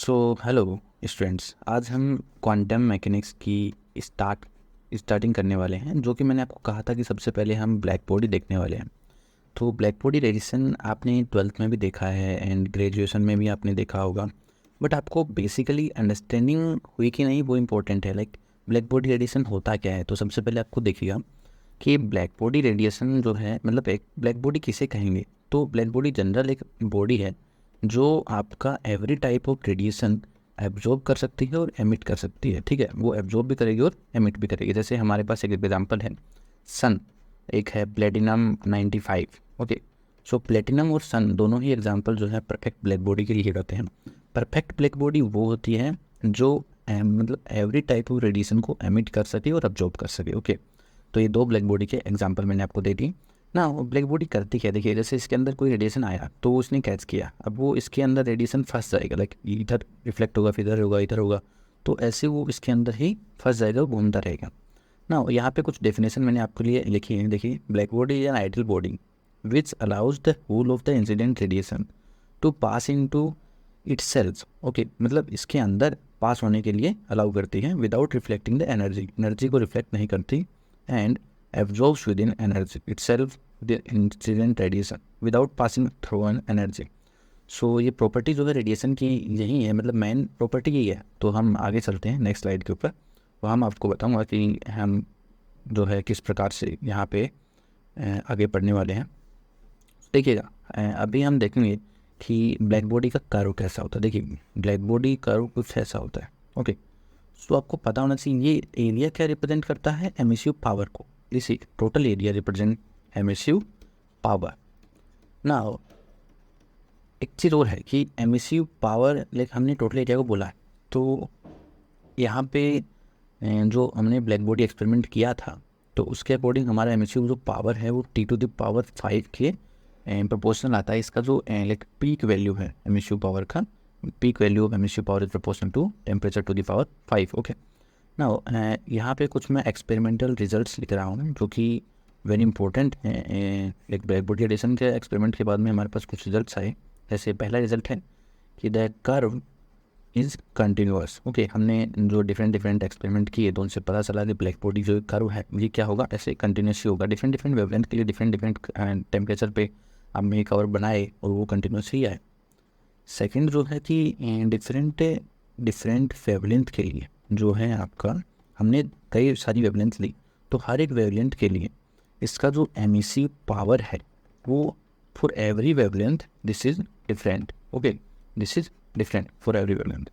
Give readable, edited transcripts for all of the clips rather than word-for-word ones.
Hello students, आज हम quantum mechanics की स्टार्टिंग करने वाले हैं। जो कि मैंने आपको कहा था कि सबसे पहले हम ब्लैक बॉडी देखने वाले हैं। तो ब्लैक बॉडी रेडिएशन आपने ट्वेल्थ में भी देखा है एंड ग्रेजुएशन में भी आपने देखा होगा, बट आपको बेसिकली अंडरस्टैंडिंग हुई कि नहीं वो इम्पोर्टेंट है। लाइक ब्लैक बॉडी रेडिएशन होता क्या है। तो सबसे पहले आपको देखिएगा कि ब्लैक बॉडी रेडिएशन जो है, मतलब एक ब्लैक बॉडी किसे कहेंगे। तो ब्लैक बॉडी जनरल एक बॉडी है जो आपका every type of radiation absorb कर सकती है और एमिट कर सकती है। ठीक है, वो एब्जॉर्ब भी करेगी और एमिट भी करेगी। जैसे हमारे पास एक एग्जांपल है सन, एक है प्लेटिनम 95। ओके, सो प्लेटिनम और सन दोनों ही एग्जांपल जो है परफेक्ट ब्लैक बॉडी के लिए होते हैं। परफेक्ट ब्लैक बॉडी वो होती है जो मतलब एवरी टाइप ऑफ रेडिएशन को एमिट कर सके और एब्जॉर्ब कर सके। ओके, तो ये दो ब्लैक बॉडी के एग्जांपल मैंने आपको दे दी ना। वो ब्लैक बॉडी करती क्या, देखिए जैसे इसके अंदर कोई रेडिएशन आया तो उसने कैच किया, अब वो इसके अंदर रेडिएशन फंस जाएगा। लाइक इधर रिफ्लेक्ट होगा, फिर इधर होगा, इधर होगा, तो ऐसे वो इसके अंदर ही फंस जाएगा और घूमता रहेगा ना। यहाँ पे कुछ डेफिनेशन मैंने आपके लिए लिखी है। देखिए, black body is an ideal body which allows the whole of the incident radiation to pass into its cells. Okay, मतलब इसके अंदर पास होने के लिए अलाउ करती है विदाउट रिफ्लेक्टिंग द एनर्जी को रिफ्लेक्ट नहीं करती, and absorbs within energy itself the incident radiation without passing through an energy। सो ये प्रॉपर्टी जो है रेडिएशन की यही है, मतलब मेन प्रॉपर्टी यही है। तो हम आगे चलते हैं नेक्स्ट स्लाइड के ऊपर, वहाँ हम आपको बताऊंगा कि हम जो है किस प्रकार से यहाँ पे आगे पढ़ने वाले हैं। देखिएगा, अभी हम देखेंगे कि ब्लैक बॉडी का कर्व कैसा होता है। देखिए, ब्लैक बॉडी कर्व कुछ ऐसा होता है। ओके, सो आपको पता होना चाहिए ये एरिया क्या रिप्रेजेंट करता है, एमिसिव पावर को। इसी total area represent emissive power. ना एक चीज़ और है कि एमिसिव पावर, लाइक हमने टोटल एरिया को बोला है, तो यहाँ पे जो हमने ब्लैक बॉडी एक्सपेरिमेंट किया था तो उसके अकॉर्डिंग हमारा एमिसिव जो पावर है वो T⁵ के प्रोपोर्शनल आता है। इसका जो लाइक पीक वैल्यू है एमिसिव पावर का, peak value of emissive power is proportional to temperature to the power 5। Okay, ना यहाँ पे कुछ मैं एक्सपेरिमेंटल रिजल्ट्स लिख रहा हूँ जो कि वेरी इंपॉर्टेंट है। एक ब्लैक बॉडी रेडिएशन के एक्सपेरिमेंट के बाद में हमारे पास कुछ रिजल्ट्स आए। जैसे पहला रिजल्ट है कि the curve is continuous. Okay, हमने जो डिफरेंट एक्सपेरिमेंट किए तो उनसे पता चला कि ब्लैक बॉडी जो कर्व है ये क्या होगा, ऐसे कंटिन्यूस ही होगा। डिफरेंट वेवलेंथ के लिए डिफरेंट टेम्परेचर पे हमने कर्व बनाए और वो कंटिन्यूस ही आए। सेकंड जो है कि डिफरेंट वेवलेंथ के लिए जो है आपका, हमने कई सारी वेवलेंथ ली, तो हर एक वेवलेंथ के लिए इसका जो एमिसिव पावर है वो for every wavelength this is different. Okay, this is different for every wavelength.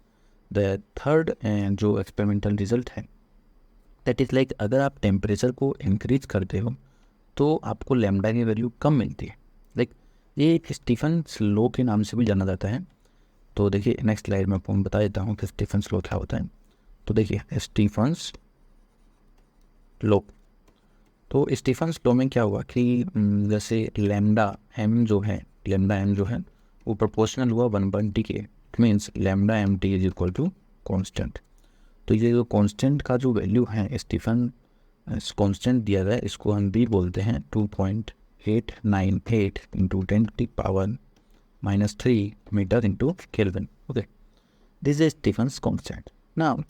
The third जो एक्सपेरिमेंटल रिजल्ट है दैट इज़ लाइक अगर आप टेम्परेचर को इंक्रीज करते हो तो आपको लैम्डा की वैल्यू कम मिलती है। लाइक ये एक स्टीफन्स लॉ के नाम से भी जाना जाता है। तो देखिए नेक्स्ट स्लाइड में आपको बता देता हूँ कि स्टीफन्स लॉ क्या होता है। तो देखिए स्टीफन्स लॉ, तो स्टीफन्स लॉ में क्या हुआ कि जैसे लैम्डा एम जो है वो प्रोपोर्शनल हुआ 1/T के। It means lambda M T is equal to constant. तो ये जो कॉन्स्टेंट का जो वैल्यू है स्टीफन कॉन्स्टेंट दिया गया है, इसको हम भी बोलते हैं 2.898 into 10⁻³ metre into Kelvin. Okay, this is Stefan's constant. Now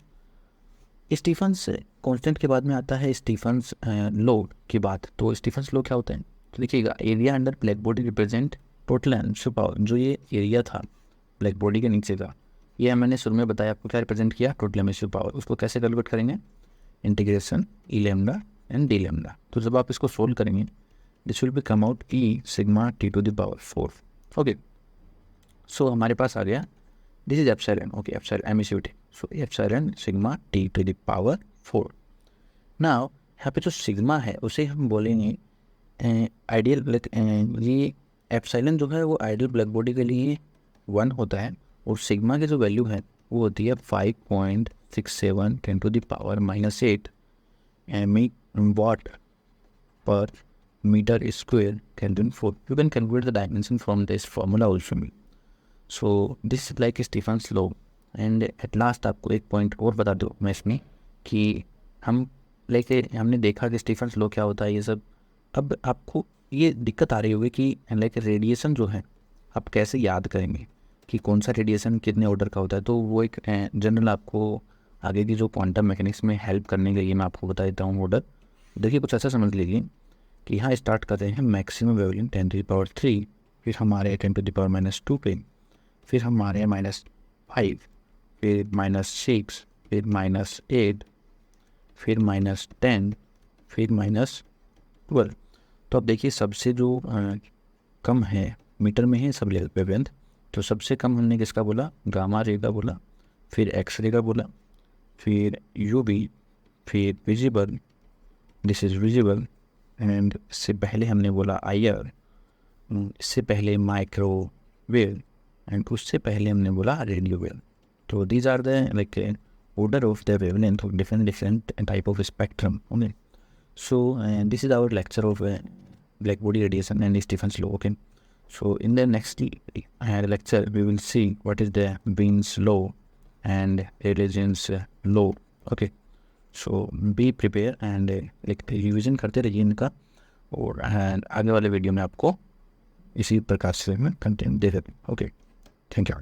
Stefan's constant के बाद में आता है स्टीफन्स लॉ की बात। तो स्टीफन्स लॉ क्या होता है, तो देखिएगा area under black body represent total emissive power. जो ये एरिया था ब्लैक बॉडी के नीचे का, ये मैंने शुरू में बताया आपको क्या रिप्रेजेंट किया, टोटल एमिसिव पावर। उसको कैसे कैलकुलेट करेंगे, integration e lambda and d lambda. तो जब आप इसको सोल्व करेंगे this will be come out E⁻T⁴। Okay, so हमारे पास आ गया this is epsilon. Okay, epsilon emissivity, so epsilon T⁴। Now यहाँ पे जो सिग्मा है उसे हम बोलेंगे आइडियल। ये एप्सिलॉन जो है वो आइडियल ब्लैक बॉडी के लिए 1 होता है, और सिग्मा की जो वैल्यू है वो होती है 5.67 × 10⁻⁸ वाट पर metre square Kelvin 4। You can calculate the dimension from this formula also. So this is like Stefan's law. And at last आपको एक पॉइंट और बता दूँ मैं इसमें कि हमने देखा कि स्टीफन्स लॉ क्या होता है ये सब। अब आपको ये दिक्कत आ रही होगी कि लाइक रेडिएशन जो है आप कैसे याद करेंगे। कि कौन सा रेडिएशन कितने ऑर्डर का होता है, तो वो एक जनरल आपको आगे की जो क्वांटम मैकेनिक्स में हेल्प करने के लिए मैं आपको बता देता हूँ ऑर्डर। देखिए कुछ ऐसा समझ लीजिए कि यहाँ स्टार्ट करते हैं मैक्सिमम वेवलेंथ 10⁻3, फिर हमारे 10⁻⁻2 पे, फिर हमारे -5, फिर -6, फिर -8, फिर -10, फिर -12। तो अब देखिए सबसे जो कम है मीटर में है सब वेवलेंथ, तो सबसे कम हमने किसका बोला, गामा रे का बोला, फिर एक्सरे का बोला, फिर यूवी, फिर visible, this is visible, and इससे पहले हमने बोला IR, इससे पहले माइक्रोवेव, एंड उससे पहले हमने बोला रेडियो वेव। तो these are the like order of the wavelength of different type of spectrum. Okay, so this is our lecture of black body radiation and Stephen's law. Okay, so in the next lecture we will see what is the Wien's law and Rayleigh's law. Okay, so be prepare and like revision करते रहिए इनका, और आगे वाले video में आपको इसी प्रकार से मैं कंटेंट दे देते हैं। Okay, thank you.